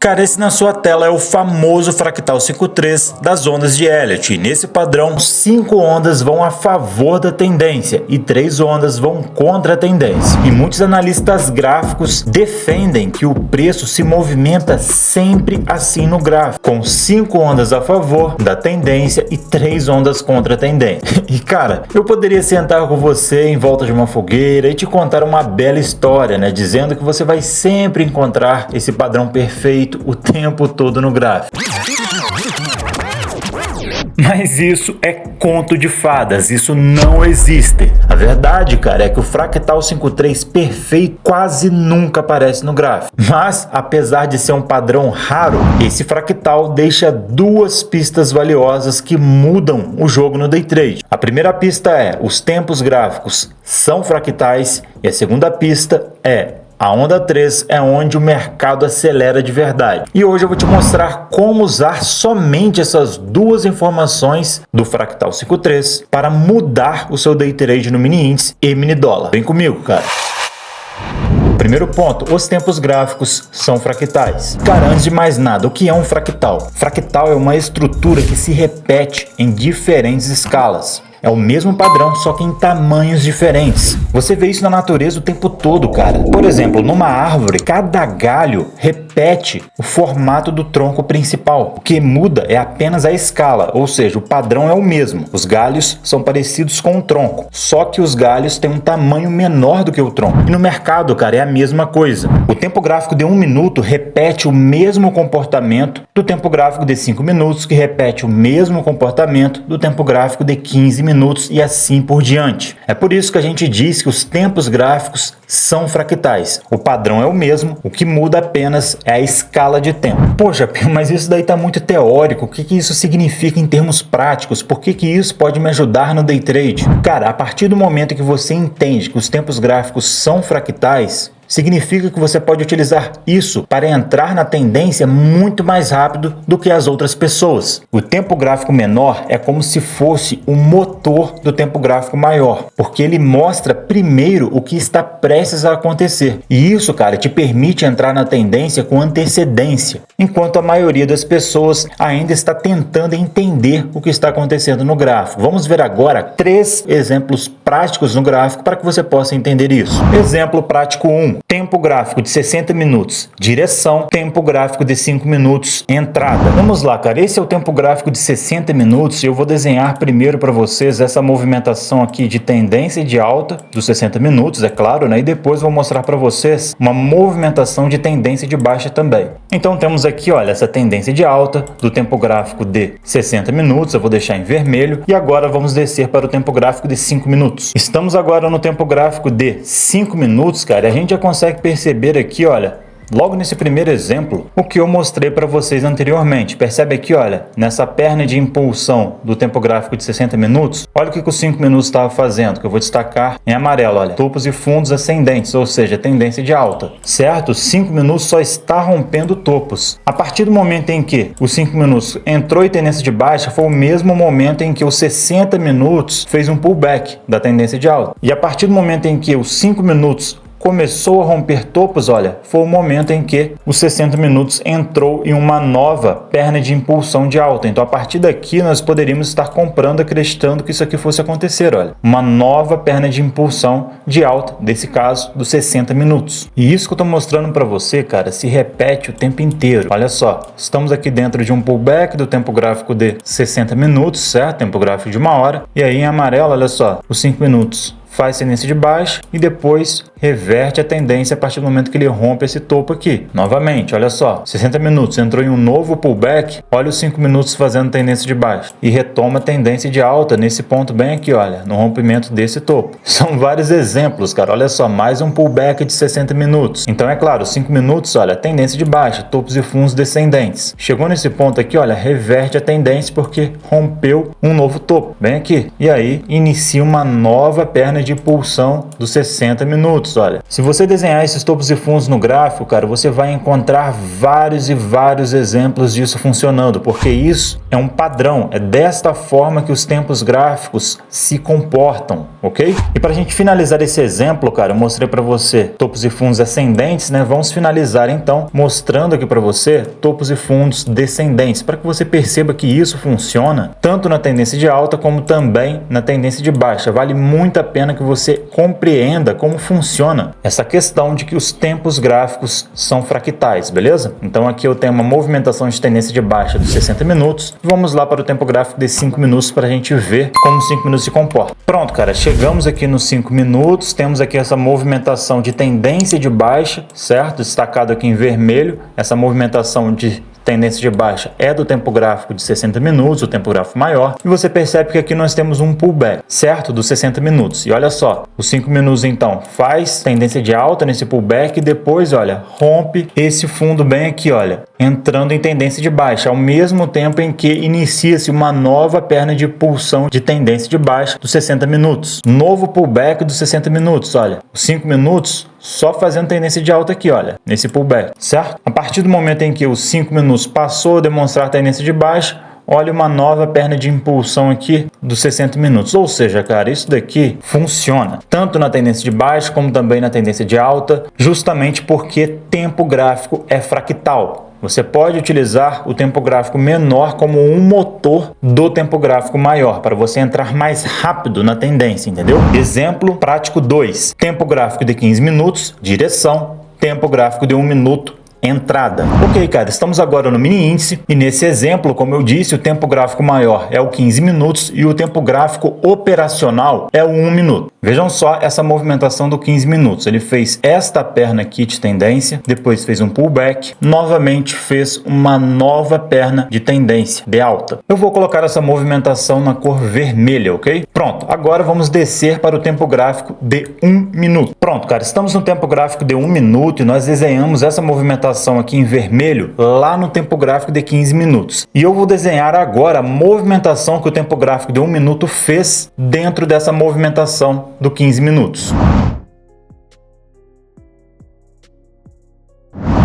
Cara, esse na sua tela é o famoso fractal 5-3 das ondas de Elliott. E nesse padrão, 5 ondas vão a favor da tendência e 3 ondas vão contra a tendência. E muitos analistas gráficos defendem que o preço se movimenta sempre assim no gráfico, com 5 ondas a favor da tendência e 3 ondas contra a tendência. E cara, eu poderia sentar com você em volta de uma fogueira e te contar uma bela história, né? Dizendo que você vai sempre encontrar esse padrão perfeito o tempo todo no gráfico. Mas isso é conto de fadas, isso não existe. A verdade, cara, é que o fractal 5-3 perfeito quase nunca aparece no gráfico. Mas, apesar de ser um padrão raro, esse fractal deixa 2 pistas valiosas que mudam o jogo no day trade. A primeira pista é: os tempos gráficos são fractais, e a segunda pista é: a onda 3 é onde o mercado acelera de verdade. E hoje eu vou te mostrar como usar somente essas 2 informações do fractal 5-3 para mudar o seu day trade no mini índice e mini dólar. Vem comigo, cara. Primeiro ponto, os tempos gráficos são fractais. Cara, antes de mais nada, o que é um fractal? Fractal é uma estrutura que se repete em diferentes escalas. É o mesmo padrão, só que em tamanhos diferentes. Você vê isso na natureza o tempo todo, cara. Por exemplo, numa árvore, cada galho repete o formato do tronco principal. O que muda é apenas a escala, ou seja, o padrão é o mesmo. Os galhos são parecidos com o tronco, só que os galhos têm um tamanho menor do que o tronco. E no mercado, cara, é a mesma coisa. O tempo gráfico de 1 minuto repete o mesmo comportamento do tempo gráfico de 5 minutos, que repete o mesmo comportamento do tempo gráfico de 15 minutos e assim por diante. É por isso que a gente diz que os tempos gráficos são fractais. O padrão é o mesmo, o que muda apenas é a escala de tempo. Poxa, mas isso daí tá muito teórico. O que isso significa em termos práticos? Por que isso pode me ajudar no day trade? Cara, a partir do momento que você entende que os tempos gráficos são fractais, significa que você pode utilizar isso para entrar na tendência muito mais rápido do que as outras pessoas. O tempo gráfico menor é como se fosse o motor do tempo gráfico maior, porque ele mostra primeiro o que está prestes a acontecer. E isso, cara, te permite entrar na tendência com antecedência, enquanto a maioria das pessoas ainda está tentando entender o que está acontecendo no gráfico. Vamos ver agora 3 exemplos práticos no gráfico para que você possa entender isso. Exemplo prático 1. Tempo gráfico de 60 minutos, direção. Tempo gráfico de 5 minutos, entrada. Vamos lá, cara. Esse é o tempo gráfico de 60 minutos e eu vou desenhar primeiro para vocês essa movimentação aqui de tendência de alta dos 60 minutos, é claro, né? E depois vou mostrar para vocês uma movimentação de tendência de baixa também. Então temos aqui, olha, essa tendência de alta do tempo gráfico de 60 minutos, eu vou deixar em vermelho. E agora vamos descer para o tempo gráfico de 5 minutos. Estamos agora no tempo gráfico de 5 minutos, cara, e a gente já consegue perceber aqui, olha, logo nesse primeiro exemplo, o que eu mostrei para vocês anteriormente. Percebe aqui, olha, nessa perna de impulsão do tempo gráfico de 60 minutos, olha o que os 5 minutos estava fazendo, que eu vou destacar em amarelo, olha, topos e fundos ascendentes, ou seja, tendência de alta, certo? 5 minutos só está rompendo topos. A partir do momento em que os 5 minutos entrou em tendência de baixa, foi o mesmo momento em que os 60 minutos fez um pullback da tendência de alta. E a partir do momento em que os 5 minutos começou a romper topos, olha, foi o momento em que os 60 minutos entrou em uma nova perna de impulsão de alta. Então, a partir daqui, nós poderíamos estar comprando, acreditando que isso aqui fosse acontecer, olha. Uma nova perna de impulsão de alta, desse caso, dos 60 minutos. E isso que eu estou mostrando para você, cara, se repete o tempo inteiro. Olha só, estamos aqui dentro de um pullback do tempo gráfico de 60 minutos, certo? Tempo gráfico de 1 hora. E aí, em amarelo, olha só, os 5 minutos faz tendência de baixa e depois reverte a tendência a partir do momento que ele rompe esse topo aqui. Novamente, olha só, 60 minutos entrou em um novo pullback, olha os 5 minutos fazendo tendência de baixa e retoma a tendência de alta nesse ponto bem aqui, olha, no rompimento desse topo. São vários exemplos, cara, olha só, mais um pullback de 60 minutos. Então é claro, 5 minutos, olha, tendência de baixa, topos e fundos descendentes. Chegou nesse ponto aqui, olha, reverte a tendência porque rompeu um novo topo, bem aqui. E aí inicia uma nova perna de impulsão dos 60 minutos, olha. Se você desenhar esses topos e fundos no gráfico, cara, você vai encontrar vários e vários exemplos disso funcionando, porque isso é um padrão, é desta forma que os tempos gráficos se comportam, ok? E para a gente finalizar esse exemplo, cara, eu mostrei para você topos e fundos ascendentes, né? Vamos finalizar então mostrando aqui para você topos e fundos descendentes, para que você perceba que isso funciona tanto na tendência de alta como também na tendência de baixa. Vale muito a pena que você compreenda como funciona essa questão de que os tempos gráficos são fractais, beleza? Então aqui eu tenho uma movimentação de tendência de baixa dos 60 minutos. Vamos lá para o tempo gráfico de 5 minutos para a gente ver como os 5 minutos se comportam. Pronto, cara, chegamos aqui nos 5 minutos, temos aqui essa movimentação de tendência de baixa, certo? Destacado aqui em vermelho, essa movimentação de tendência de baixa é do tempo gráfico de 60 minutos, o tempo gráfico maior, e você percebe que aqui nós temos um pullback, certo? Dos 60 minutos. E olha só, os 5 minutos então faz tendência de alta nesse pullback e depois, olha, rompe esse fundo bem aqui, olha, entrando em tendência de baixa, ao mesmo tempo em que inicia-se uma nova perna de impulsão de tendência de baixa dos 60 minutos. Novo pullback dos 60 minutos, olha, os 5 minutos só fazendo tendência de alta aqui, olha, nesse pullback, certo? A partir do momento em que os 5 minutos passou a demonstrar tendência de baixa, olha uma nova perna de impulsão aqui dos 60 minutos. Ou seja, cara, isso daqui funciona tanto na tendência de baixa como também na tendência de alta, justamente porque tempo gráfico é fractal. Você pode utilizar o tempo gráfico menor como um motor do tempo gráfico maior, para você entrar mais rápido na tendência, entendeu? Exemplo prático 2. Tempo gráfico de 15 minutos, direção. Tempo gráfico de 1 minuto, entrada. Ok, cara, estamos agora no mini índice e nesse exemplo, como eu disse, o tempo gráfico maior é o 15 minutos e o tempo gráfico operacional é o 1 minuto. Vejam só essa movimentação do 15 minutos. Ele fez esta perna aqui de tendência, depois fez um pullback, novamente fez uma nova perna de tendência de alta. Eu vou colocar essa movimentação na cor vermelha, ok? Pronto, agora vamos descer para o tempo gráfico de 1 minuto. Pronto, cara, estamos no tempo gráfico de 1 minuto e nós desenhamos essa movimentação aqui em vermelho lá no tempo gráfico de 15 minutos. E eu vou desenhar agora a movimentação que o tempo gráfico de 1 minuto fez dentro dessa movimentação do 15 minutos.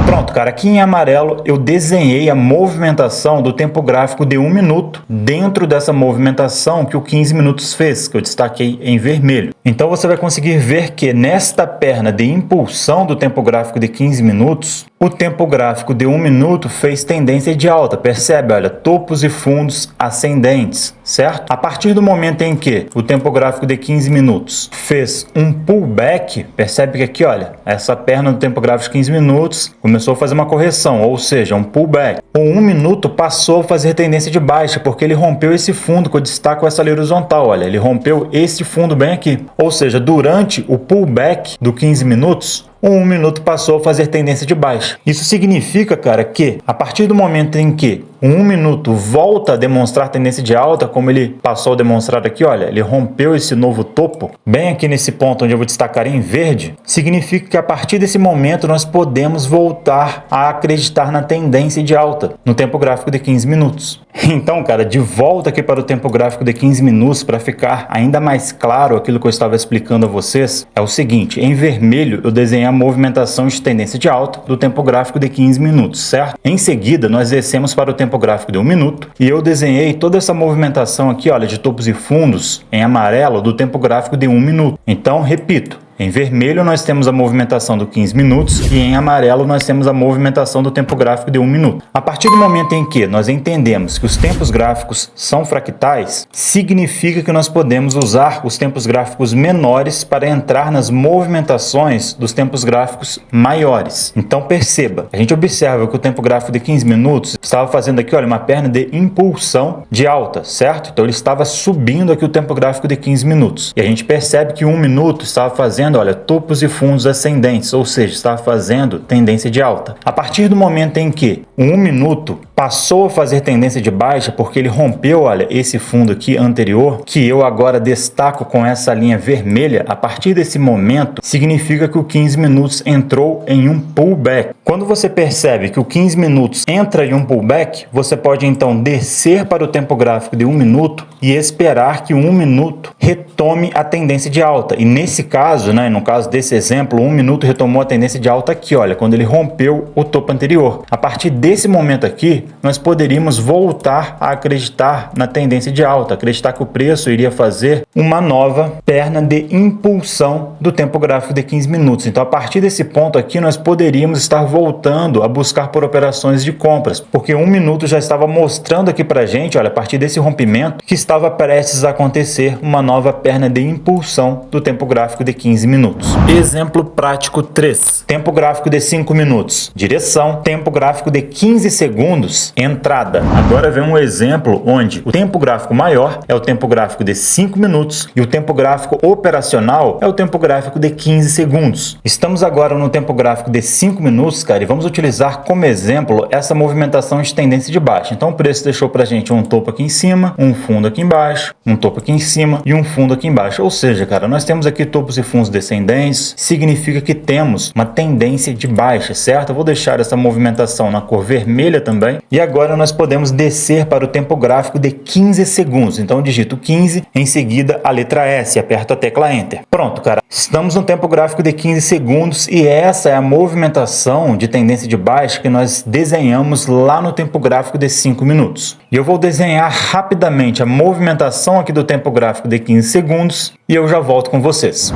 Pronto, cara, aqui em amarelo eu desenhei a movimentação do tempo gráfico de 1 minuto dentro dessa movimentação que o 15 minutos fez, que eu destaquei em vermelho. Então você vai conseguir ver que nesta perna de impulsão do tempo gráfico de 15 minutos, o tempo gráfico de 1 minuto fez tendência de alta. Percebe? Olha, topos e fundos ascendentes, certo? A partir do momento em que o tempo gráfico de 15 minutos fez um pullback, percebe que aqui, olha, essa perna do tempo gráfico de 15 minutos começou a fazer uma correção, ou seja, um pullback. O 1 minuto passou a fazer tendência de baixa, porque ele rompeu esse fundo que eu destaco essa linha horizontal, olha, ele rompeu esse fundo bem aqui. Ou seja, durante o pullback do 15 minutos, o 1 minuto passou a fazer tendência de baixa. Isso significa, cara, que a partir do momento em que o 1 minuto volta a demonstrar tendência de alta, como ele passou a demonstrar aqui, olha, ele rompeu esse novo topo, bem aqui nesse ponto onde eu vou destacar em verde, significa que a partir desse momento nós podemos voltar a acreditar na tendência de alta no tempo gráfico de 15 minutos. Então, cara, de volta aqui para o tempo gráfico de 15 minutos, para ficar ainda mais claro aquilo que eu estava explicando a vocês, é o seguinte, em vermelho eu desenhei a movimentação de tendência de alta do tempo gráfico de 15 minutos, certo? Em seguida, nós descemos para o tempo gráfico de 1 minuto e eu desenhei toda essa movimentação aqui, olha, de topos e fundos em amarelo do tempo gráfico de 1 minuto. Então, repito, em vermelho nós temos a movimentação do 15 minutos e em amarelo nós temos a movimentação do tempo gráfico de 1 minuto. A partir do momento em que nós entendemos que os tempos gráficos são fractais, significa que nós podemos usar os tempos gráficos menores para entrar nas movimentações dos tempos gráficos maiores. Então perceba, a gente observa que o tempo gráfico de 15 minutos estava fazendo aqui, olha, uma perna de impulsão de alta, certo? Então ele estava subindo aqui o tempo gráfico de 15 minutos. E a gente percebe que 1 minuto estava fazendo fazendo, olha, topos e fundos ascendentes, ou seja, estava fazendo tendência de alta. A partir do momento em que o 1 minuto passou a fazer tendência de baixa, porque ele rompeu, olha, esse fundo aqui anterior, que eu agora destaco com essa linha vermelha, a partir desse momento, significa que o 15 minutos entrou em um pullback. Quando você percebe que o 15 minutos entra em um pullback, você pode então descer para o tempo gráfico de 1 minuto e esperar que o 1 minuto retome a tendência de alta. E nesse caso, né, no caso desse exemplo, 1 minuto retomou a tendência de alta aqui, olha, quando ele rompeu o topo anterior. A partir desse momento aqui, nós poderíamos voltar a acreditar na tendência de alta, acreditar que o preço iria fazer uma nova perna de impulsão do tempo gráfico de 15 minutos. Então, a partir desse ponto aqui, nós poderíamos estar voltando a buscar por operações de compras, porque 1 minuto já estava mostrando aqui pra gente, olha, a partir desse rompimento, que estava prestes a acontecer uma nova perna de impulsão do tempo gráfico de 15 minutos. Exemplo prático 3. Tempo gráfico de 5 minutos. Direção. Tempo gráfico de 15 segundos. Entrada. Agora vem um exemplo onde o tempo gráfico maior é o tempo gráfico de 5 minutos e o tempo gráfico operacional é o tempo gráfico de 15 segundos. Estamos agora no tempo gráfico de 5 minutos, cara, e vamos utilizar como exemplo essa movimentação de tendência de baixa. Então o preço deixou pra gente um topo aqui em cima, um fundo aqui embaixo, um topo aqui em cima e um fundo aqui embaixo. Ou seja, cara, nós temos aqui topos e fundos descendentes, significa que temos uma tendência de baixa, certo? Eu vou deixar essa movimentação na cor vermelha também. E agora nós podemos descer para o tempo gráfico de 15 segundos. Então eu digito 15, em seguida a letra S e aperto a tecla Enter. Pronto, cara. Estamos no tempo gráfico de 15 segundos e essa é a movimentação de tendência de baixa que nós desenhamos lá no tempo gráfico de 5 minutos. E eu vou desenhar rapidamente a movimentação aqui do tempo gráfico de 15 segundos e eu já volto com vocês.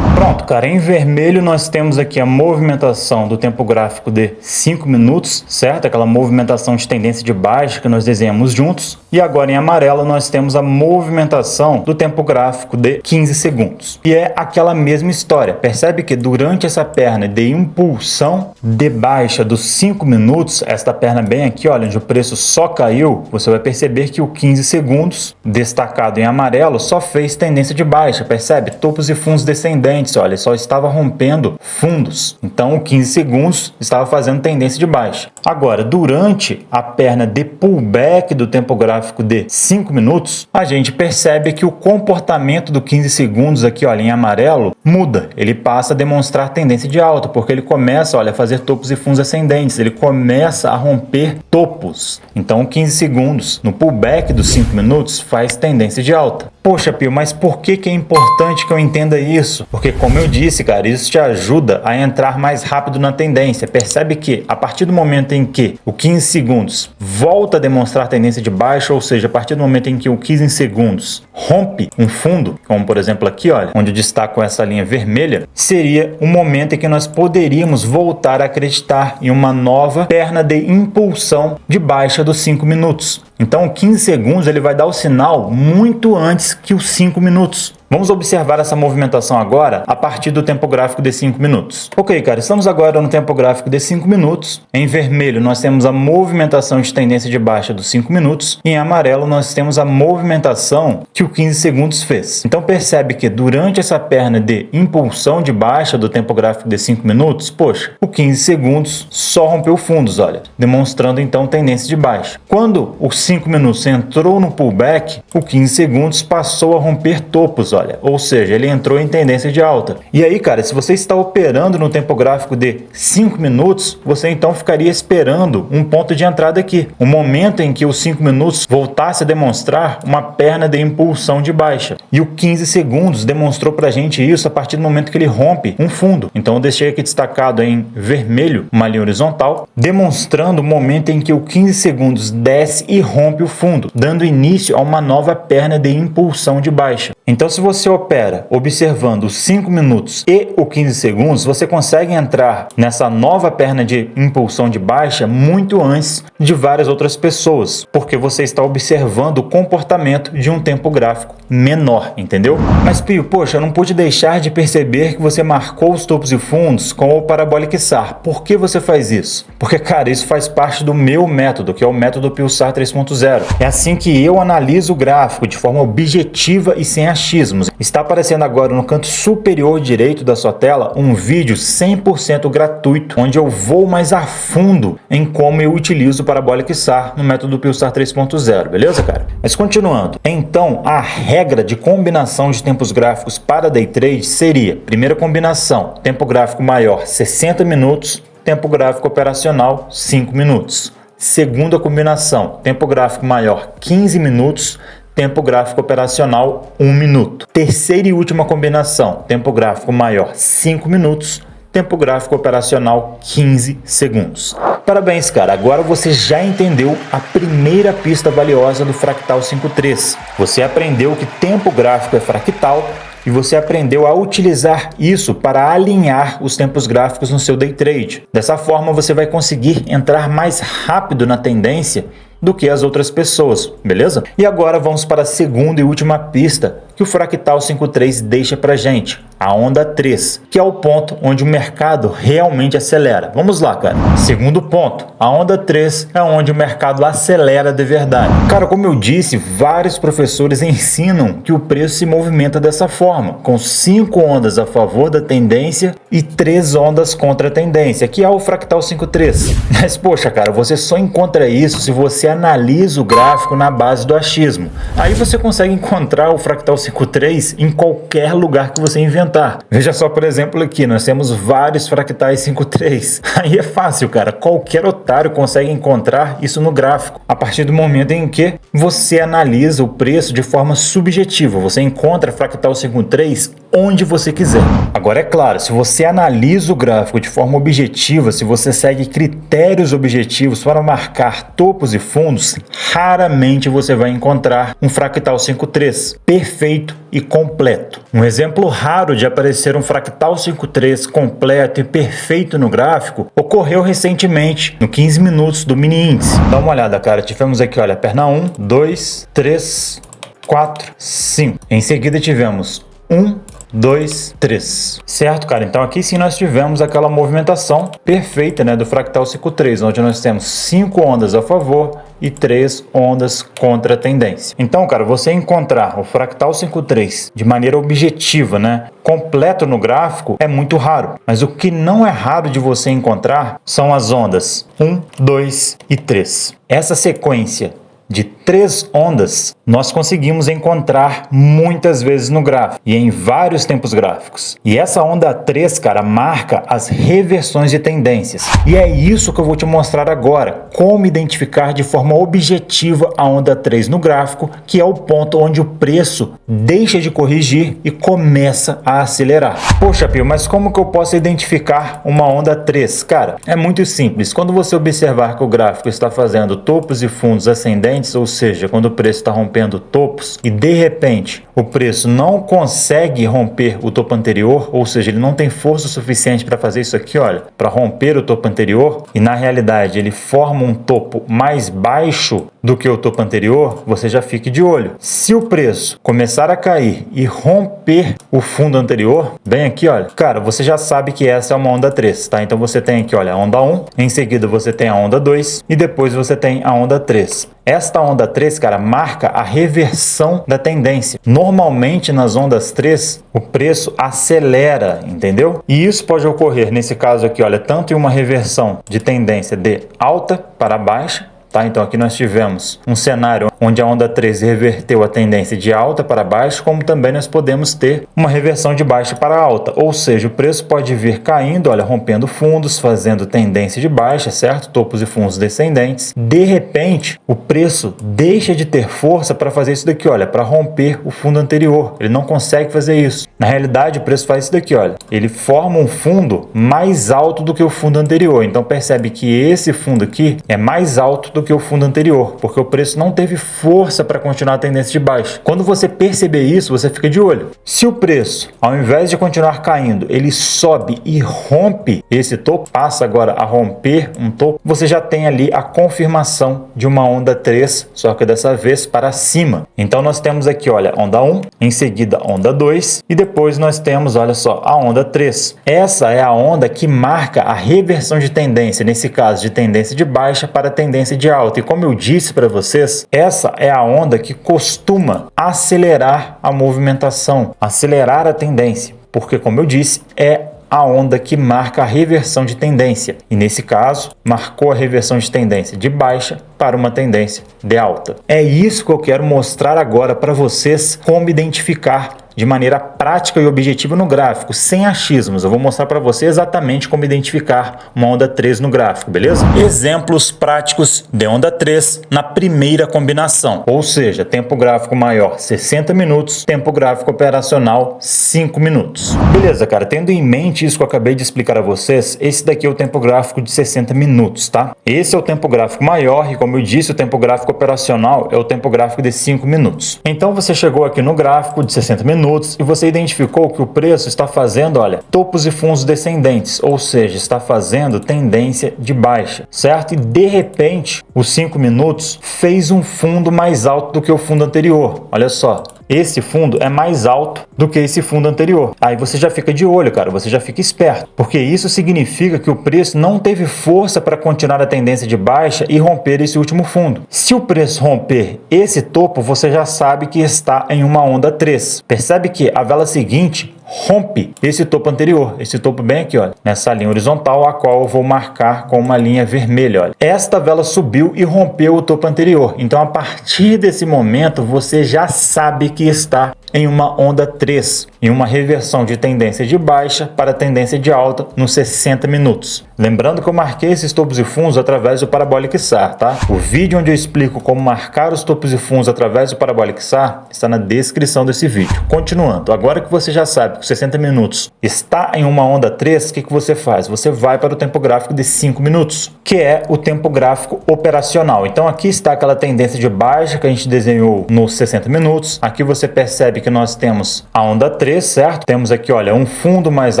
Pronto, cara, em vermelho nós temos aqui a movimentação do tempo gráfico de 5 minutos, certo? Aquela movimentação de tendência de baixa que nós desenhamos juntos. E agora em amarelo nós temos a movimentação do tempo gráfico de 15 segundos. E é aquela mesma história. Percebe que durante essa perna de impulsão de baixa dos 5 minutos, esta perna bem aqui, olha, onde o preço só caiu, você vai perceber que o 15 segundos, destacado em amarelo, só fez tendência de baixa, percebe? Topos e fundos descendentes, olha, só estava rompendo fundos. Então, o 15 segundos estava fazendo tendência de baixa. Agora, durante a perna de pullback do tempo gráfico de 5 minutos, a gente percebe que o comportamento do 15 segundos aqui, olha, em amarelo, muda. Ele passa a demonstrar tendência de alta, porque ele começa, olha, a fazer topos e fundos ascendentes. Ele começa a romper topos. Então, 15 segundos no pullback dos 5 minutos faz tendência de alta. Poxa, Pio, mas por que é importante que eu entenda isso? Porque, como eu disse, cara, isso te ajuda a entrar mais rápido na tendência. Percebe que, a partir do momento em que o 15 segundos volta a demonstrar tendência de baixa, ou seja, a partir do momento em que o 15 segundos rompe um fundo, como por exemplo aqui, olha, onde eu destaco essa linha vermelha, seria o momento em que nós poderíamos voltar a acreditar em uma nova perna de impulsão de baixa dos 5 minutos. Então, 15 segundos ele vai dar o sinal muito antes que os 5 minutos. Vamos observar essa movimentação agora a partir do tempo gráfico de 5 minutos. Ok, cara, estamos agora no tempo gráfico de 5 minutos. Em vermelho nós temos a movimentação de tendência de baixa dos 5 minutos. E em amarelo nós temos a movimentação que o 15 segundos fez. Então percebe que durante essa perna de impulsão de baixa do tempo gráfico de 5 minutos, poxa, o 15 segundos só rompeu fundos, olha, demonstrando então tendência de baixa. Quando os 5 minutos entrou no pullback, o 15 segundos passou a romper topos, olha. Ou seja, ele entrou em tendência de alta. E aí, cara, se você está operando no tempo gráfico de 5 minutos, você então ficaria esperando um ponto de entrada aqui. O momento em que os 5 minutos voltasse a demonstrar uma perna de impulsão de baixa. E o 15 segundos demonstrou pra gente isso a partir do momento que ele rompe um fundo. Então eu deixei aqui destacado em vermelho uma linha horizontal, demonstrando o momento em que o 15 segundos desce e rompe o fundo, dando início a uma nova perna de impulsão de baixa. Então, se você opera observando os 5 minutos e o 15 segundos, você consegue entrar nessa nova perna de impulsão de baixa muito antes de várias outras pessoas, porque você está observando o comportamento de um tempo gráfico menor, entendeu? Mas, Pio, poxa, eu não pude deixar de perceber que você marcou os topos e fundos com o Parabolic SAR. Por que você faz isso? Porque, cara, isso faz parte do meu método, que é o método PioSAR 3.0. 3.0. É assim que eu analiso o gráfico de forma objetiva e sem achismos. Está aparecendo agora no canto superior direito da sua tela um vídeo 100% gratuito, onde eu vou mais a fundo em como eu utilizo o Parabolic SAR no método PeelSAR 3.0, beleza, cara? Mas continuando, então a regra de combinação de tempos gráficos para Day Trade seria: primeira combinação, tempo gráfico maior 60 minutos, tempo gráfico operacional 5 minutos. Segunda combinação, tempo gráfico maior 15 minutos, tempo gráfico operacional 1 minuto. Terceira e última combinação, tempo gráfico maior 5 minutos, tempo gráfico operacional 15 segundos. Parabéns, cara, agora você já entendeu a primeira pista valiosa do Fractal 5.3. Você aprendeu que tempo gráfico é fractal e você aprendeu a utilizar isso para alinhar os tempos gráficos no seu day trade. Dessa forma você vai conseguir entrar mais rápido na tendência do que as outras pessoas, beleza? E agora vamos para a segunda e última pista que o Fractal 5.3 deixa pra gente, a onda 3, que é o ponto onde o mercado realmente acelera. Vamos lá, cara. Segundo ponto, a onda 3 é onde o mercado acelera de verdade. Cara, como eu disse, vários professores ensinam que o preço se movimenta dessa forma, com 5 ondas a favor da tendência e 3 ondas contra a tendência, que é o Fractal 5.3. Mas, poxa, cara, você só encontra isso se você analisa o gráfico na base do achismo. Aí você consegue encontrar o Fractal 5.3 em qualquer lugar que você inventar. Veja só, por exemplo, aqui nós temos vários fractais 5.3. Aí é fácil, cara. Qualquer otário consegue encontrar isso no gráfico. A partir do momento em que você analisa o preço de forma subjetiva, você encontra fractal 5.3 onde você quiser. Agora é claro, se você analisa o gráfico de forma objetiva, se você segue critérios objetivos para marcar topos e fundos, raramente você vai encontrar um fractal 5.3 perfeito e completo. Um exemplo raro de aparecer um fractal 5.3 completo e perfeito no gráfico ocorreu recentemente, no 15 minutos do mini índice. Dá uma olhada, cara. Tivemos aqui, olha, perna 1, 2, 3, 4, 5. Em seguida tivemos 1, 2, 3. Certo, cara? Então aqui sim nós tivemos aquela movimentação perfeita, né, do fractal 5.3, onde nós temos 5 ondas a favor e 3 ondas contra a tendência. Então, cara, você encontrar o fractal 5.3 de maneira objetiva, né, completo no gráfico é muito raro. Mas o que não é raro de você encontrar são as ondas 1, 2 e 3. Essa sequência de 3 ondas nós conseguimos encontrar muitas vezes no gráfico e em vários tempos gráficos. E essa onda 3, cara, marca as reversões de tendências. E é isso que eu vou te mostrar agora, como identificar de forma objetiva a onda 3 no gráfico, que é o ponto onde o preço deixa de corrigir e começa a acelerar. Poxa, Pio, mas como que eu posso identificar uma onda 3? Cara, é muito simples. Quando você observar que o gráfico está fazendo topos e fundos ascendentes, ou seja, quando o preço está rompendo topos e de repente o preço não consegue romper o topo anterior, ou seja, ele não tem força suficiente para fazer isso aqui, olha, para romper o topo anterior, e na realidade ele forma um topo mais baixo do que o topo anterior, você já fique de olho. Se o preço começar a cair e romper o fundo anterior, bem aqui, olha, cara, você já sabe que essa é uma onda 3, tá? Então você tem aqui, olha, a onda 1, em seguida você tem a onda 2 e depois você tem a onda 3. Esta onda 3, cara, marca a reversão da tendência. Normalmente nas ondas 3, o preço acelera, entendeu? E isso pode ocorrer nesse caso aqui, olha, tanto em uma reversão de tendência de alta para baixa, tá? Então aqui nós tivemos um cenário onde a onda 3 reverteu a tendência de alta para baixo, como também nós podemos ter uma reversão de baixa para alta, ou seja, o preço pode vir caindo, olha, rompendo fundos, fazendo tendência de baixa, certo? Topos e fundos descendentes. De repente, o preço deixa de ter força para fazer isso daqui, olha, para romper o fundo anterior. Ele não consegue fazer isso. Na realidade, o preço faz isso daqui, olha. Ele forma um fundo mais alto do que o fundo anterior. Então percebe que esse fundo aqui é mais alto do que o fundo anterior, porque o preço não teve força para continuar a tendência de baixa. Quando você perceber isso, você fica de olho. Se o preço, ao invés de continuar caindo, ele sobe e rompe esse topo, passa agora a romper um topo, você já tem ali a confirmação de uma onda 3, só que dessa vez para cima. Então nós temos aqui, olha, onda 1, em seguida onda 2 e depois nós temos, olha só, a onda 3. Essa é a onda que marca a reversão de tendência, nesse caso de tendência de baixa para tendência de alta. E como eu disse para vocês, essa é a onda que costuma acelerar a movimentação, acelerar a tendência, porque, como eu disse, é a onda que marca a reversão de tendência. E nesse caso, marcou a reversão de tendência de baixa para uma tendência de alta. É isso que eu quero mostrar agora para vocês como identificar de maneira prática e objetiva no gráfico, sem achismos. Eu vou mostrar para você exatamente como identificar uma onda 3 no gráfico, beleza? Exemplos práticos de onda 3 na primeira combinação, ou seja, tempo gráfico maior 60 minutos, tempo gráfico operacional 5 minutos. Beleza, cara, tendo em mente isso que eu acabei de explicar a vocês, esse daqui é o tempo gráfico de 60 minutos, tá? Esse é o tempo gráfico maior e, como eu disse, o tempo gráfico operacional é o tempo gráfico de 5 minutos. Então você chegou aqui no gráfico de 60 minutos e você identificou que o preço está fazendo, olha, topos e fundos descendentes, ou seja, está fazendo tendência de baixa, certo? E de repente, os 5 minutos fez um fundo mais alto do que o fundo anterior. Olha só. Esse fundo é mais alto do que esse fundo anterior. Aí você já fica de olho, cara, você já fica esperto, porque isso significa que o preço não teve força para continuar a tendência de baixa e romper esse último fundo. Se o preço romper esse topo, você já sabe que está em uma onda 3. Percebe que a vela seguinte rompe esse topo anterior, esse topo bem aqui, olha, nessa linha horizontal, a qual eu vou marcar com uma linha vermelha, olha. Esta vela subiu e rompeu o topo anterior. Então, a partir desse momento, você já sabe que está em uma onda 3, em uma reversão de tendência de baixa para tendência de alta nos 60 minutos. Lembrando que eu marquei esses topos e fundos através do Parabolic SAR, tá? O vídeo onde eu explico como marcar os topos e fundos através do Parabolic SAR está na descrição desse vídeo. Continuando, agora que você já sabe que os 60 minutos está em uma onda 3, o que você faz? Você vai para o tempo gráfico de 5 minutos, que é o tempo gráfico operacional. Então aqui está aquela tendência de baixa que a gente desenhou nos 60 minutos. Aqui você percebe que nós temos a onda 3, certo? Temos aqui, olha, um fundo mais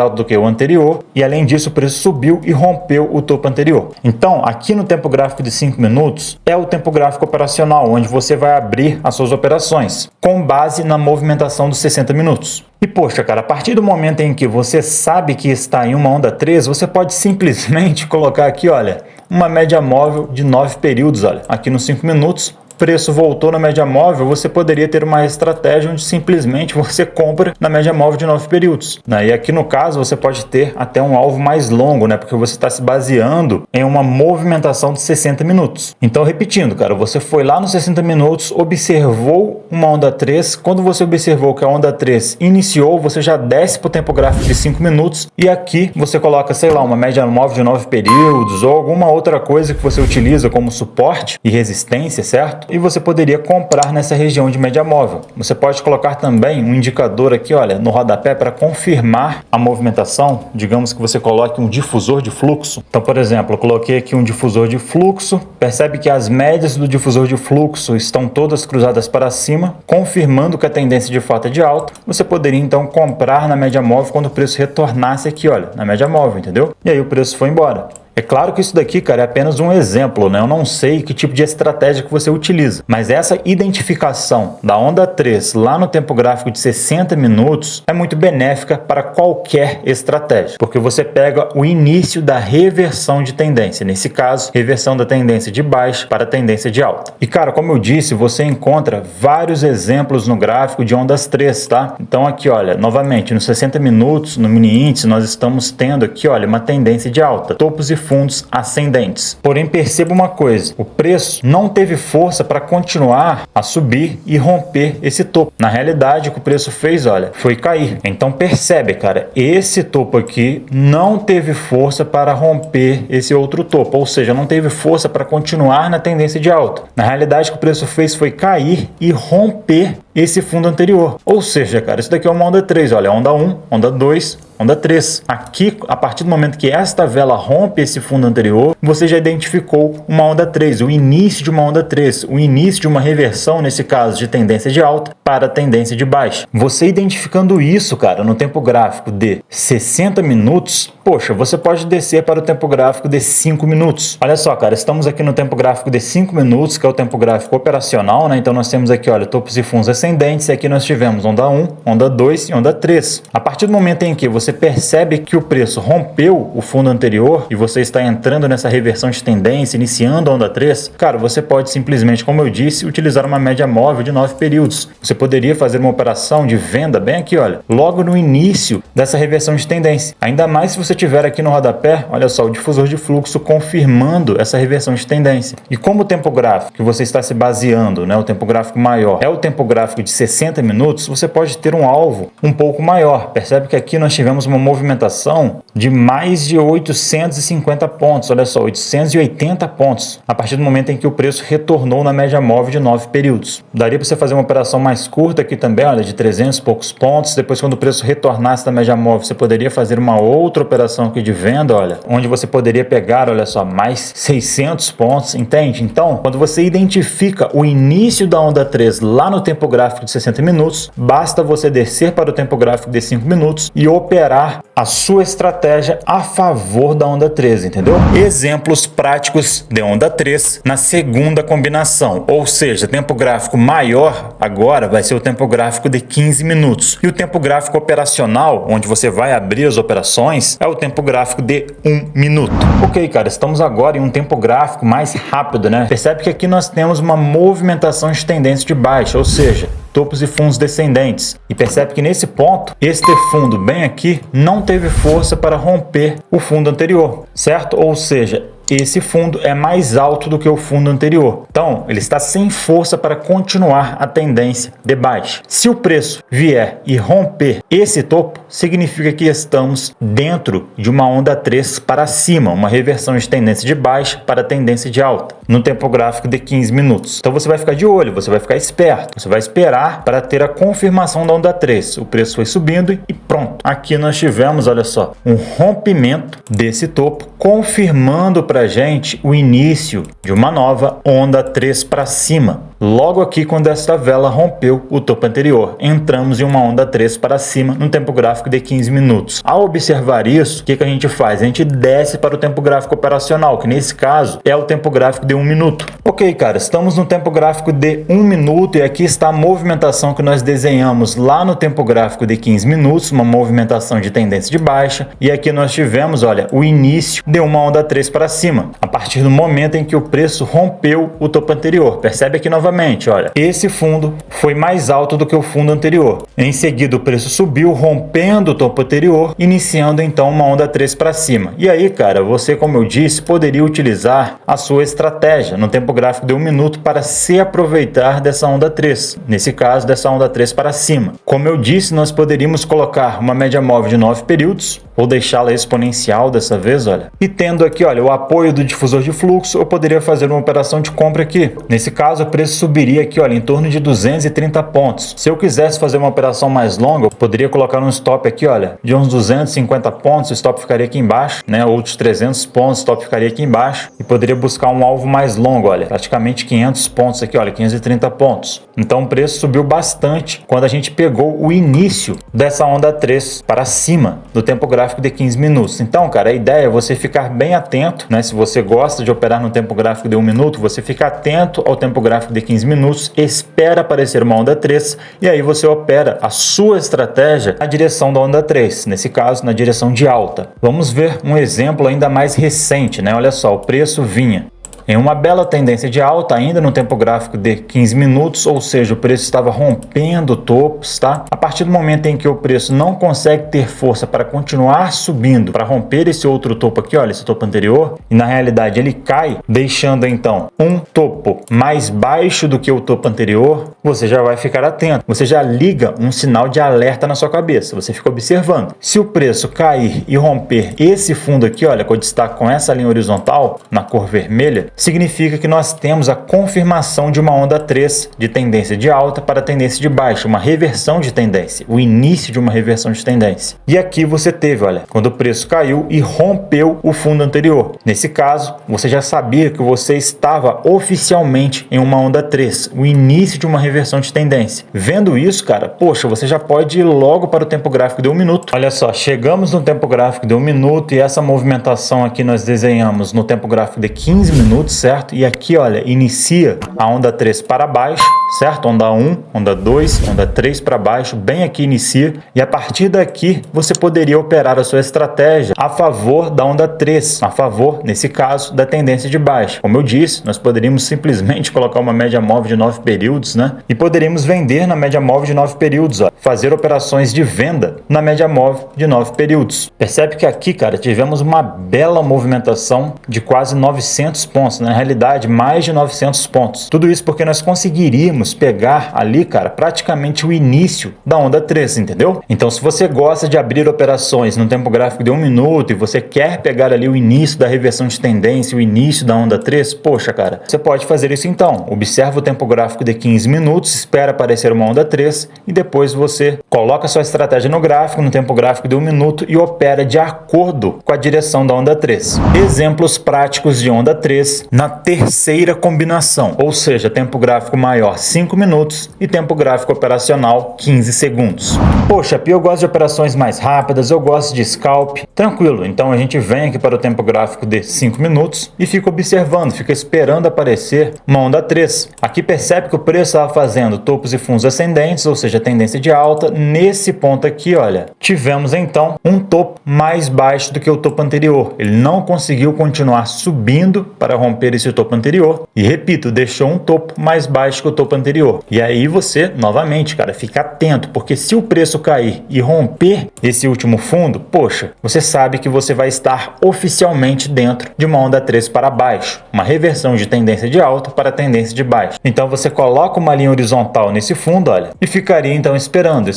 alto do que o anterior e, além disso, o preço subiu e rompeu o topo anterior. Então, aqui no tempo gráfico de 5 minutos é o tempo gráfico operacional, onde você vai abrir as suas operações com base na movimentação dos 60 minutos. E poxa, cara, a partir do momento em que você sabe que está em uma onda 3, você pode simplesmente colocar aqui, olha, uma média móvel de 9 períodos, olha, aqui nos 5 minutos, preço voltou na média móvel, você poderia ter uma estratégia onde simplesmente você compra na média móvel de 9 períodos. E aqui no caso você pode ter até um alvo mais longo, né? Porque você está se baseando em uma movimentação de 60 minutos. Então, repetindo, cara, você foi lá nos 60 minutos, observou uma onda 3. Quando você observou que a onda 3 iniciou, você já desce para o tempo gráfico de 5 minutos e aqui você coloca, sei lá, uma média móvel de 9 períodos ou alguma outra coisa que você utiliza como suporte e resistência, certo? E você poderia comprar nessa região de média móvel. Você pode colocar também um indicador aqui, olha, no rodapé para confirmar a movimentação. Digamos que você coloque um difusor de fluxo. Então, por exemplo, eu coloquei aqui um difusor de fluxo. Percebe que as médias do difusor de fluxo estão todas cruzadas para cima, confirmando que a tendência de fato é de alta. Você poderia então comprar na média móvel quando o preço retornasse aqui, olha, na média móvel, entendeu? E aí o preço foi embora. É claro que isso daqui, cara, é apenas um exemplo, né? Eu não sei que tipo de estratégia que você utiliza, mas essa identificação da onda 3 lá no tempo gráfico de 60 minutos é muito benéfica para qualquer estratégia, porque você pega o início da reversão de tendência, nesse caso, reversão da tendência de baixa para a tendência de alta. E, cara, como eu disse, você encontra vários exemplos no gráfico de ondas 3, tá? Então aqui, olha, novamente, nos 60 minutos, no mini índice, nós estamos tendo aqui, olha, uma tendência de alta, topos e fundos ascendentes. Porém, perceba uma coisa, o preço não teve força para continuar a subir e romper esse topo. Na realidade, o que o preço fez, olha, foi cair. Então percebe, cara, esse topo aqui não teve força para romper esse outro topo, ou seja, não teve força para continuar na tendência de alta. Na realidade, o que o preço fez foi cair e romper esse fundo anterior. Ou seja, cara, isso daqui é uma onda 3, olha, onda 1, onda 2, onda 3. Aqui, a partir do momento que esta vela rompe esse fundo anterior, você já identificou uma onda 3, o início de uma onda 3, o início de uma reversão, nesse caso, de tendência de alta para tendência de baixa. Você identificando isso, cara, no tempo gráfico de 60 minutos, Poxa, você pode descer para o tempo gráfico de 5 minutos. Olha só, cara, estamos aqui no tempo gráfico de 5 minutos, que é o tempo gráfico operacional, né? Então nós temos aqui, olha, topos e fundos ascendentes, e aqui nós tivemos onda 1, onda 2 e onda 3. A partir do momento em que você percebe que o preço rompeu o fundo anterior e você está entrando nessa reversão de tendência, iniciando a onda 3, cara, você pode simplesmente, como eu disse, utilizar uma média móvel de 9 períodos. Você poderia fazer uma operação de venda bem aqui, olha, logo no início dessa reversão de tendência. Ainda mais se você tiver aqui no rodapé, olha só, o difusor de fluxo confirmando essa reversão de tendência. E como o tempo gráfico que você está se baseando, né, o tempo gráfico maior, é o tempo gráfico de 60 minutos, você pode ter um alvo um pouco maior. Percebe que aqui nós tivemos uma movimentação de mais de 850 pontos, olha só, 880 pontos, a partir do momento em que o preço retornou na média móvel de 9 períodos. Daria para você fazer uma operação mais curta aqui também, olha, de 300 e poucos pontos. Depois, quando o preço retornasse da média móvel, você poderia fazer uma outra operação aqui de venda, olha, onde você poderia pegar, olha só, mais 600 pontos, entende? Então, quando você identifica o início da onda 3 lá no tempo gráfico de 60 minutos, basta você descer para o tempo gráfico de 5 minutos e operar a sua estratégia a favor da onda 3, entendeu? Exemplos práticos de onda 3 na segunda combinação, ou seja, tempo gráfico maior agora vai ser o tempo gráfico de 15 minutos e o tempo gráfico operacional, onde você vai abrir as operações, é o tempo gráfico de 1 minuto. Ok, cara, estamos agora em um tempo gráfico mais rápido, né? Percebe que aqui nós temos uma movimentação de tendência de baixa, ou seja, topos e fundos descendentes. E percebe que nesse ponto, este fundo bem aqui não teve força para romper o fundo anterior, certo? Ou seja, esse fundo é mais alto do que o fundo anterior. Então, ele está sem força para continuar a tendência de baixa. Se o preço vier e romper esse topo, significa que estamos dentro de uma onda 3 para cima, uma reversão de tendência de baixa para tendência de alta, no tempo gráfico de 15 minutos. Então, você vai ficar de olho, você vai ficar esperto, você vai esperar para ter a confirmação da onda 3. O preço foi subindo e pronto. Aqui nós tivemos, olha só, um rompimento desse topo, confirmando para a gente o início de uma nova onda 3 para cima. Logo aqui, quando esta vela rompeu o topo anterior, entramos em uma onda 3 para cima no tempo gráfico de 15 minutos. Ao observar isso, o que a gente faz? A gente desce para o tempo gráfico operacional, que nesse caso é o tempo gráfico de 1 minuto. Ok, cara, estamos no tempo gráfico de 1 minuto e aqui está a movimentação que nós desenhamos lá no tempo gráfico de 15 minutos, uma movimentação de tendência de baixa. E aqui nós tivemos, olha, o início de uma onda 3 para cima, a partir do momento em que o preço rompeu o topo anterior. Percebe aqui novamente, olha, esse fundo foi mais alto do que o fundo anterior. Em seguida, o preço subiu, rompendo o topo anterior, iniciando então uma onda 3 para cima. E aí, cara, você, como eu disse, poderia utilizar a sua estratégia no tempo gráfico de 1 minuto para se aproveitar dessa onda 3. Nesse caso, dessa onda 3 para cima. Como eu disse, nós poderíamos colocar uma média móvel de 9 períodos, ou deixá-la exponencial dessa vez, olha. E tendo aqui, olha, o apoio do difusor de fluxo, eu poderia fazer uma operação de compra aqui. Nesse caso, o preço subiria aqui, olha, em torno de 230 pontos. Se eu quisesse fazer uma operação mais longa, eu poderia colocar um stop aqui, olha, de uns 250 pontos, o stop ficaria aqui embaixo, né? Outros 300 pontos, o stop ficaria aqui embaixo. E poderia buscar um alvo mais longo, olha, praticamente 500 pontos aqui, olha, 530 pontos. Então o preço subiu bastante quando a gente pegou o início dessa onda 3 para cima do tempo gráfico de 15 minutos. Então, cara, a ideia é você ficar bem atento, né? Se você gosta de operar no tempo gráfico de 1 minuto, você fica atento ao tempo gráfico de 15 minutos, espera aparecer uma onda 3 e aí você opera a sua estratégia na direção da onda 3, nesse caso, na direção de alta. Vamos ver um exemplo ainda mais recente, né? Olha só, o preço vinha em uma bela tendência de alta, ainda no tempo gráfico de 15 minutos, ou seja, o preço estava rompendo topos, tá? A partir do momento em que o preço não consegue ter força para continuar subindo, para romper esse outro topo aqui, olha, esse topo anterior, e na realidade ele cai, deixando então um topo mais baixo do que o topo anterior, você já vai ficar atento, você já liga um sinal de alerta na sua cabeça, você fica observando. Se o preço cair e romper esse fundo aqui, olha, com destaque com essa linha horizontal, na cor vermelha, significa que nós temos a confirmação de uma onda 3 de tendência de alta para tendência de baixa, uma reversão de tendência, o início de uma reversão de tendência. E aqui você teve, olha, quando o preço caiu e rompeu o fundo anterior. Nesse caso, você já sabia que você estava oficialmente em uma onda 3, o início de uma reversão reversão de tendência. Vendo isso, cara, poxa, você já pode ir logo para o tempo gráfico de 1 minuto. Olha só, chegamos no tempo gráfico de 1 minuto e essa movimentação aqui nós desenhamos no tempo gráfico de 15 minutos, certo? E aqui, olha, inicia a onda 3 para baixo, certo? Onda 1, onda 2, onda 3 para baixo, bem aqui inicia. E a partir daqui, você poderia operar a sua estratégia a favor da onda 3, a favor, nesse caso, da tendência de baixa. Como eu disse, nós poderíamos simplesmente colocar uma média móvel de 9 períodos, né? E poderíamos vender na média móvel de 9 períodos, ó. Fazer operações de venda na média móvel de 9 períodos. Percebe que aqui, cara, tivemos uma bela movimentação de quase 900 pontos, na realidade, mais de 900 pontos. Tudo isso porque nós conseguiríamos pegar ali, cara, praticamente o início da onda 3, entendeu? Então, se você gosta de abrir operações no tempo gráfico de 1 minuto e você quer pegar ali o início da reversão de tendência, o início da onda 3, poxa, cara, você pode fazer isso então. Observa o tempo gráfico de 15 minutos, espera aparecer uma onda 3 e depois você coloca sua estratégia no gráfico, no tempo gráfico de 1 minuto e opera de acordo com a direção da onda 3. Exemplos práticos de onda 3 na terceira combinação, ou seja, tempo gráfico maior 5 minutos e tempo gráfico operacional 15 segundos. Poxa, Pi, eu gosto de operações mais rápidas, eu gosto de scalp. Tranquilo, então a gente vem aqui para o tempo gráfico de 5 minutos e fica observando, fica esperando aparecer uma onda 3. Aqui percebe que o preço estava fazendo topos e fundos ascendentes, ou seja, tendência de alta. Nesse ponto aqui, olha, tivemos então um topo mais baixo do que o topo anterior. Ele não conseguiu continuar subindo para romper esse topo anterior e, repito, deixou um topo mais baixo que o topo anterior. E aí você, novamente, cara, fica atento, porque se o preço cair e romper esse último fundo, poxa, você sabe que você vai estar oficialmente dentro de uma onda 3 para baixo, uma reversão de tendência de alta para tendência de baixo. Então você coloca uma linha horizontal nesse fundo, olha, e ficaria então esperando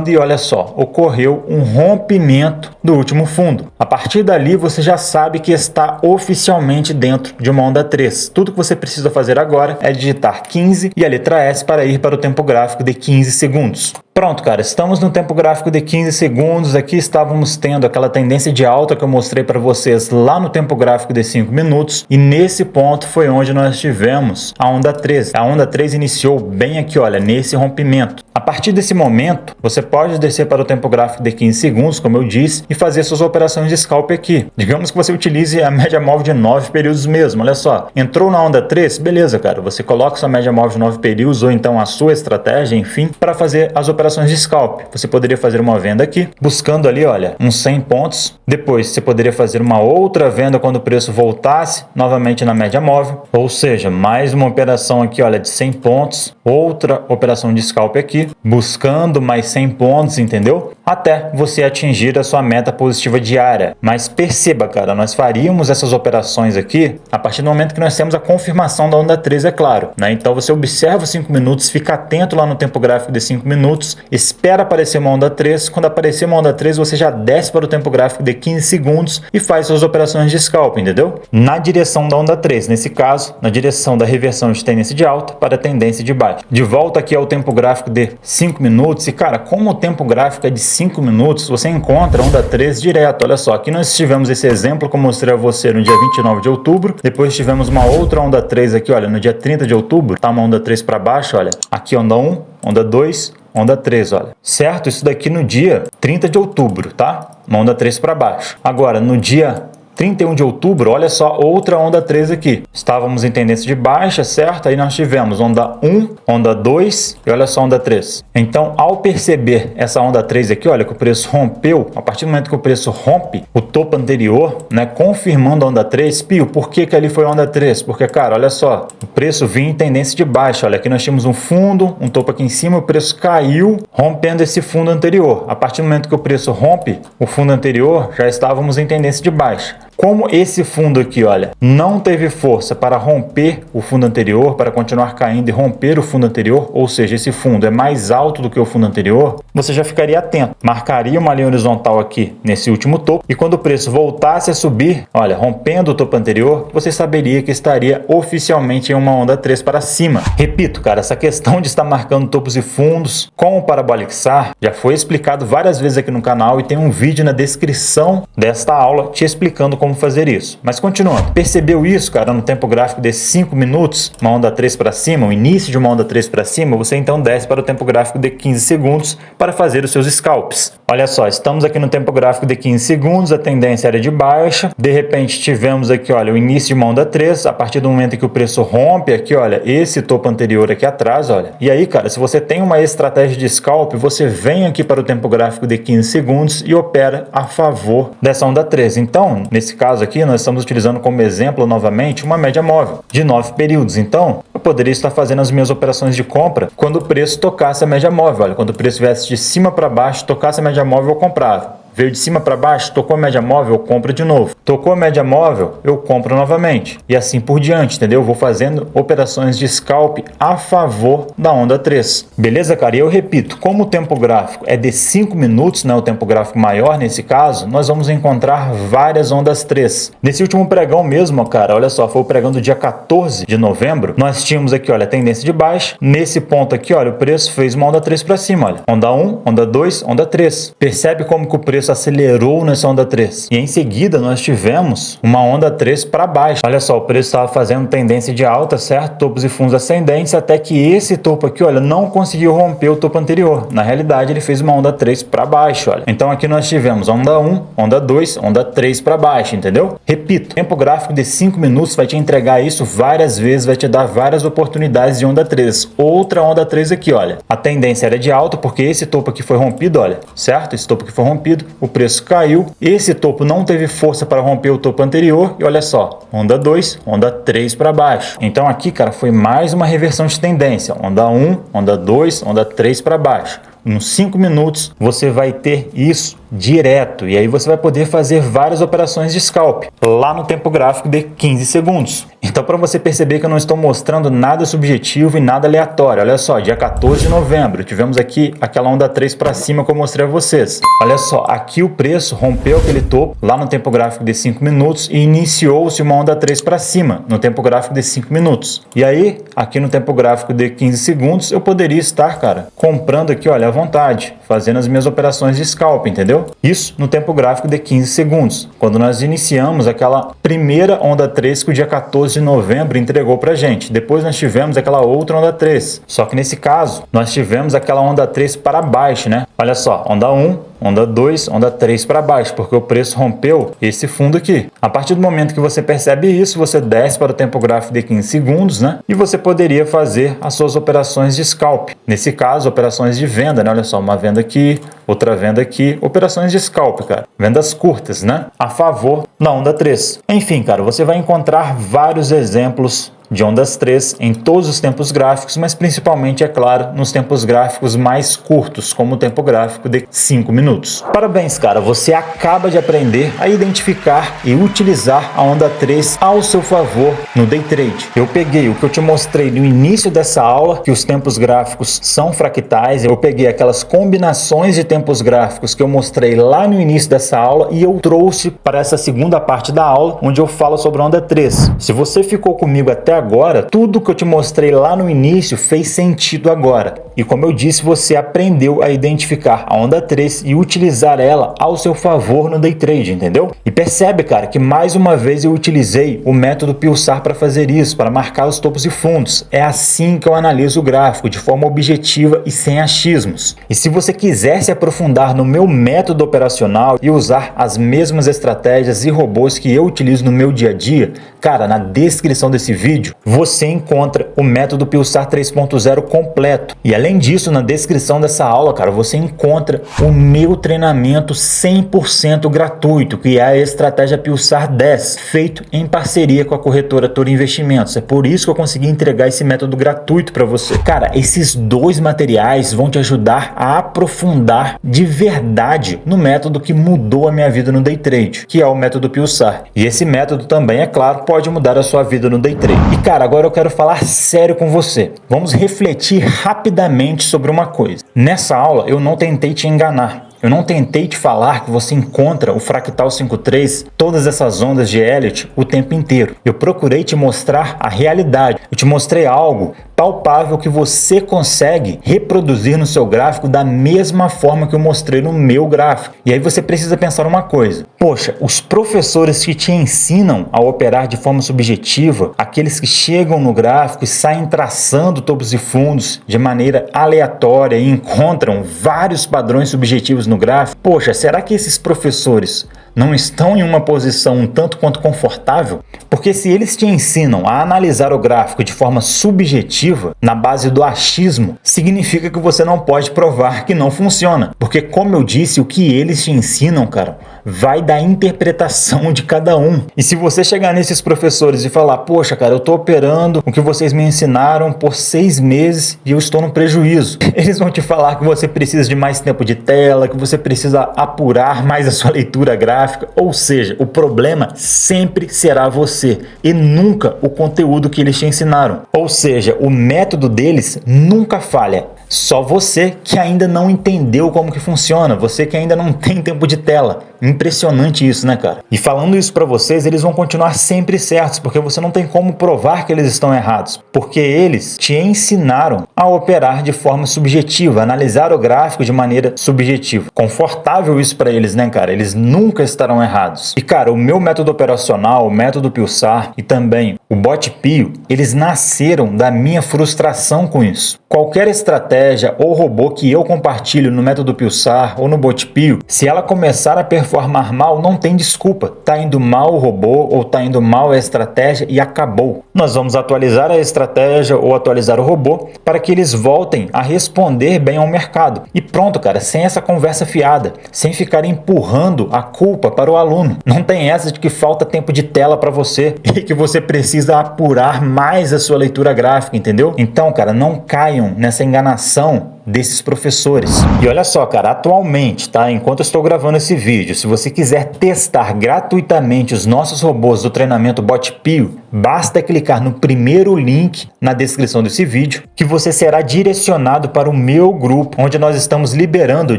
e olha só, ocorreu um rompimento do último fundo. A partir dali você já sabe que está oficialmente dentro de uma onda 3. Tudo que você precisa fazer agora é digitar 15 e a letra S para ir para o tempo gráfico de 15 segundos. Pronto, cara, estamos no tempo gráfico de 15 segundos. Aqui estávamos tendo aquela tendência de alta que eu mostrei para vocês lá no tempo gráfico de 5 minutos. E nesse ponto foi onde nós tivemos a onda 3. A onda 3 iniciou bem aqui, olha, nesse rompimento. A partir desse momento, você pode descer para o tempo gráfico de 15 segundos, como eu disse, e fazer suas operações de scalp aqui. Digamos que você utilize a média móvel de 9 períodos mesmo. Olha só, entrou na onda 3, beleza, cara. Você coloca sua média móvel de 9 períodos ou então a sua estratégia, enfim, para fazer as operações de scalp. Você poderia fazer uma venda aqui, buscando ali, olha, uns 100 pontos. Depois, você poderia fazer uma outra venda quando o preço voltasse novamente na média móvel. Ou seja, mais uma operação aqui, olha, de 100 pontos. Outra operação de scalp aqui, buscando mais 100 pontos, entendeu? Até você atingir a sua meta positiva diária. Mas perceba, cara, nós faríamos essas operações aqui a partir do momento que nós temos a confirmação da onda 3, é claro, né? Então você observa 5 minutos, fica atento lá no tempo gráfico de 5 minutos, espera aparecer uma onda 3. Quando aparecer uma onda 3, você já desce para o tempo gráfico de 15 segundos e faz suas operações de scalp, entendeu? Na direção da onda 3, nesse caso, na direção da reversão de tendência de alta para a tendência de baixa. De volta aqui ao tempo gráfico de 5 minutos, e cara, como o tempo gráfico é de 5 minutos, você encontra a onda 3 direto. Olha só, aqui nós tivemos esse exemplo que eu mostrei a você no dia 29 de outubro, depois tivemos uma outra onda 3 aqui, olha, no dia 30 de outubro, tá uma onda 3 para baixo, olha, aqui onda 1, onda 2, onda 3, olha, certo? Isso daqui no dia 30 de outubro, tá? Uma onda 3 para baixo. Agora, no dia 31 de outubro, olha só, outra onda 3 aqui. Estávamos em tendência de baixa, certo? Aí nós tivemos onda 1, onda 2 e olha só onda 3. Então, ao perceber essa onda 3 aqui, olha que o preço rompeu, a partir do momento que o preço rompe o topo anterior, né, confirmando a onda 3, Pio, por que que ali foi onda 3? Porque, cara, olha só, o preço vinha em tendência de baixa, olha, aqui nós tínhamos um fundo, um topo aqui em cima, o preço caiu, rompendo esse fundo anterior. A partir do momento que o preço rompe o fundo anterior, já estávamos em tendência de baixa. Como esse fundo aqui, olha, não teve força para romper o fundo anterior, para continuar caindo e romper o fundo anterior, ou seja, esse fundo é mais alto do que o fundo anterior, você já ficaria atento. Marcaria uma linha horizontal aqui nesse último topo e quando o preço voltasse a subir, olha, rompendo o topo anterior, você saberia que estaria oficialmente em uma onda 3 para cima. Repito, cara, essa questão de estar marcando topos e fundos com o Parabolic SAR já foi explicado várias vezes aqui no canal e tem um vídeo na descrição desta aula te explicando como fazer isso. Mas continuando, percebeu isso, cara, no tempo gráfico de 5 minutos, uma onda 3 para cima, o início de uma onda 3 para cima, você então desce para o tempo gráfico de 15 segundos para fazer os seus scalps. Olha só, estamos aqui no tempo gráfico de 15 segundos, a tendência era de baixa, de repente tivemos aqui, olha, o início de uma onda 3, a partir do momento em que o preço rompe aqui, olha, esse topo anterior aqui atrás, olha. E aí, cara, se você tem uma estratégia de scalp, você vem aqui para o tempo gráfico de 15 segundos e opera a favor dessa onda 3. Então, nesse caso aqui, nós estamos utilizando como exemplo, novamente, uma média móvel de 9 períodos. Então, eu poderia estar fazendo as minhas operações de compra quando o preço tocasse a média móvel. Olha, quando o preço viesse de cima para baixo, tocasse a média móvel, eu comprava. Veio de cima para baixo, tocou a média móvel, eu compro de novo. Tocou a média móvel, eu compro novamente. E assim por diante, entendeu? Eu vou fazendo operações de scalp a favor da onda 3. Beleza, cara? E eu repito, como o tempo gráfico é de 5 minutos, né, o tempo gráfico maior nesse caso, nós vamos encontrar várias ondas 3. Nesse último pregão mesmo, cara, olha só, foi o pregão do dia 14 de novembro, nós tínhamos aqui, olha, a tendência de baixa. Nesse ponto aqui, olha, o preço fez uma onda 3 para cima, olha. Onda 1, onda 2, onda 3. Percebe como que o preço acelerou nessa onda 3. E em seguida nós tivemos uma onda 3 para baixo. Olha só, o preço estava fazendo tendência de alta, certo? Topos e fundos ascendentes, até que esse topo aqui, olha, não conseguiu romper o topo anterior. Na realidade, ele fez uma onda 3 para baixo, olha. Então aqui nós tivemos onda 1, onda 2, onda 3 para baixo, entendeu? Repito, tempo gráfico de 5 minutos vai te entregar isso várias vezes, vai te dar várias oportunidades de onda 3. Outra onda 3 aqui, olha. A tendência era de alta, porque esse topo aqui foi rompido, olha, certo? Esse topo aqui foi rompido. O preço caiu, esse topo não teve força para romper o topo anterior e olha só, onda 2, onda 3 para baixo. Então aqui, cara, foi mais uma reversão de tendência, onda 1, onda 2, onda 3 para baixo. Nos 5 minutos você vai ter isso direto e aí você vai poder fazer várias operações de scalp lá no tempo gráfico de 15 segundos. Então, para você perceber que eu não estou mostrando nada subjetivo e nada aleatório, olha só, dia 14 de novembro tivemos aqui aquela onda 3 para cima que eu mostrei a vocês. Olha só, aqui o preço rompeu aquele topo lá no tempo gráfico de 5 minutos e iniciou-se uma onda 3 para cima no tempo gráfico de 5 minutos. E aí, aqui no tempo gráfico de 15 segundos, eu poderia estar, cara, comprando aqui, olha, à vontade, fazendo as minhas operações de scalp, entendeu? Isso no tempo gráfico de 15 segundos, quando nós iniciamos aquela primeira onda 3 que o dia 14 de novembro entregou pra gente. Depois nós tivemos aquela outra onda 3. Só que nesse caso, nós tivemos aquela onda 3 para baixo, né? Olha só, onda 1, onda 2, onda 3 para baixo, porque o preço rompeu esse fundo aqui. A partir do momento que você percebe isso, você desce para o tempo gráfico de 15 segundos, né? E você poderia fazer as suas operações de scalp. Nesse caso, operações de venda, né? Olha só, uma venda aqui, outra venda aqui, operações de scalp, cara. Vendas curtas, né? A favor da onda 3. Enfim, cara, você vai encontrar vários exemplos de ondas 3 em todos os tempos gráficos, mas principalmente, é claro, nos tempos gráficos mais curtos, como o tempo gráfico de 5 minutos. Parabéns, cara, você acaba de aprender a identificar e utilizar a onda 3 ao seu favor no day trade. Eu peguei o que eu te mostrei no início dessa aula, que os tempos gráficos são fractais, eu peguei aquelas combinações de tempos gráficos que eu mostrei lá no início dessa aula e eu trouxe para essa segunda parte da aula, onde eu falo sobre a onda 3. Se você ficou comigo até agora, tudo que eu te mostrei lá no início fez sentido agora. E como eu disse, você aprendeu a identificar a onda 3 e utilizar ela ao seu favor no day trade, entendeu? E percebe, cara, que mais uma vez eu utilizei o método Pulsar para fazer isso, para marcar os topos e fundos. É assim que eu analiso o gráfico, de forma objetiva e sem achismos. E se você quiser se aprofundar no meu método operacional e usar as mesmas estratégias e robôs que eu utilizo no meu dia a dia, cara, na descrição desse vídeo você encontra o método Pulsar 3.0 completo. E além disso, na descrição dessa aula, cara, você encontra o meu treinamento 100% gratuito, que é a estratégia Pulsar 10, feito em parceria com a corretora Toro Investimentos. É por isso que eu consegui entregar esse método gratuito para você. Cara, esses dois materiais vão te ajudar a aprofundar de verdade no método que mudou a minha vida no day trade, que é o método Pulsar. E esse método também, é claro, pode mudar a sua vida no day trade. E cara, agora eu quero falar sério com você. Vamos refletir rapidamente sobre uma coisa. Nessa aula eu não tentei te enganar. Eu não tentei te falar que você encontra o fractal 5.3, todas essas ondas de Elliott, o tempo inteiro. Eu procurei te mostrar a realidade. Eu te mostrei algo palpável que você consegue reproduzir no seu gráfico da mesma forma que eu mostrei no meu gráfico. E aí você precisa pensar uma coisa: poxa, os professores que te ensinam a operar de forma subjetiva, aqueles que chegam no gráfico e saem traçando topos e fundos de maneira aleatória e encontram vários padrões subjetivos no gráfico, poxa, será que esses professores não estão em uma posição um tanto quanto confortável? Porque se eles te ensinam a analisar o gráfico de forma subjetiva, na base do achismo, significa que você não pode provar que não funciona. Porque, como eu disse, o que eles te ensinam, cara, vai da interpretação de cada um. E se você chegar nesses professores e falar: poxa, cara, eu estou operando o que vocês me ensinaram por 6 meses e eu estou no prejuízo, eles vão te falar que você precisa de mais tempo de tela, que você precisa apurar mais a sua leitura gráfica. Ou seja, o problema sempre será você e nunca o conteúdo que eles te ensinaram. Ou seja, o método deles nunca falha. Só você que ainda não entendeu como que funciona, você que ainda não tem tempo de tela. Impressionante isso, né, cara? E falando isso pra vocês, eles vão continuar sempre certos, porque você não tem como provar que eles estão errados, porque eles te ensinaram a operar de forma subjetiva, analisar o gráfico de maneira subjetiva. Confortável isso pra eles, né, cara? Eles nunca estarão errados. E, cara, o meu método operacional, o método Pulsar e também o BotPio, eles nasceram da minha frustração com isso. Qualquer estratégia ou robô que eu compartilho no método Pulsar ou no BotPio, se ela começar a performar mal, não tem desculpa. Tá indo mal o robô ou tá indo mal a estratégia e acabou. Nós vamos atualizar a estratégia ou atualizar o robô para que eles voltem a responder bem ao mercado. E pronto, cara, sem essa conversa fiada, sem ficar empurrando a culpa para o aluno. Não tem essa de que falta tempo de tela para você e que você precisa apurar mais a sua leitura gráfica, entendeu? Então, cara, não caiam nessa enganação desses professores. E olha só, cara, atualmente, tá? Enquanto eu estou gravando esse vídeo, se você quiser testar gratuitamente os nossos robôs do treinamento BotPio, basta clicar no primeiro link na descrição desse vídeo que você será direcionado para o meu grupo, onde nós estamos liberando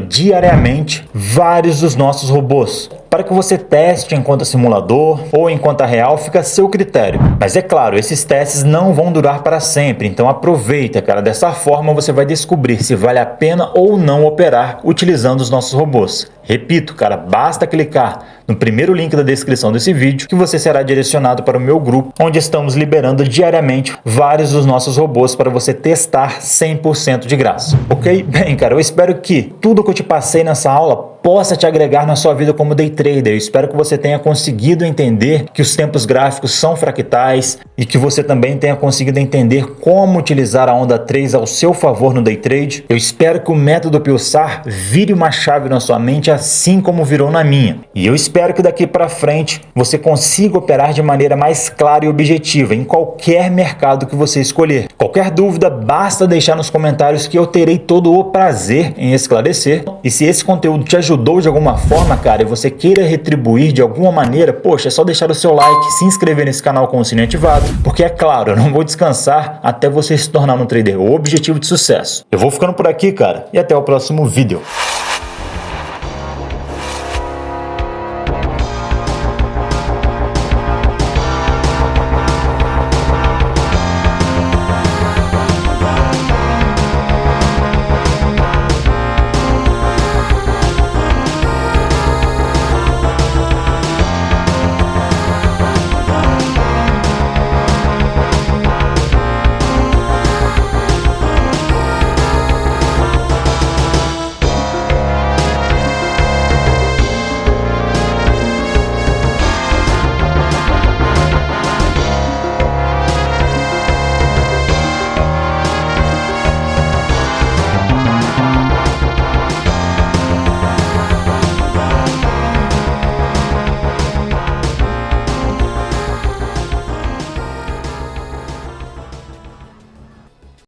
diariamente vários dos nossos robôs, para que você teste enquanto simulador ou enquanto real, fica a seu critério. Mas é claro, esses testes não vão durar para sempre, então aproveita, cara. Dessa forma você vai descobrir se vale a pena ou não operar utilizando os nossos robôs. Repito, cara, basta clicar no primeiro link da descrição desse vídeo que você será direcionado para o meu grupo, onde estamos liberando diariamente vários dos nossos robôs para você testar 100% de graça. Ok? Bem, cara, eu espero que tudo que eu te passei nessa aula possa te agregar na sua vida como day trader. Eu espero que você tenha conseguido entender que os tempos gráficos são fractais e que você também tenha conseguido entender como utilizar a onda 3 ao seu favor no day trade. Eu espero que o método Pulsar vire uma chave na sua mente, assim como virou na minha. E eu espero que daqui para frente você consiga operar de maneira mais clara e objetiva em qualquer mercado que você escolher. Qualquer dúvida, basta deixar nos comentários que eu terei todo o prazer em esclarecer. E se esse conteúdo te ajudou de alguma forma, cara, e você queira retribuir de alguma maneira, poxa, é só deixar o seu like, se inscrever nesse canal com o sininho ativado, porque é claro, eu não vou descansar até você se tornar um trader objetivo de sucesso. Eu vou ficando por aqui, cara, e até o próximo vídeo.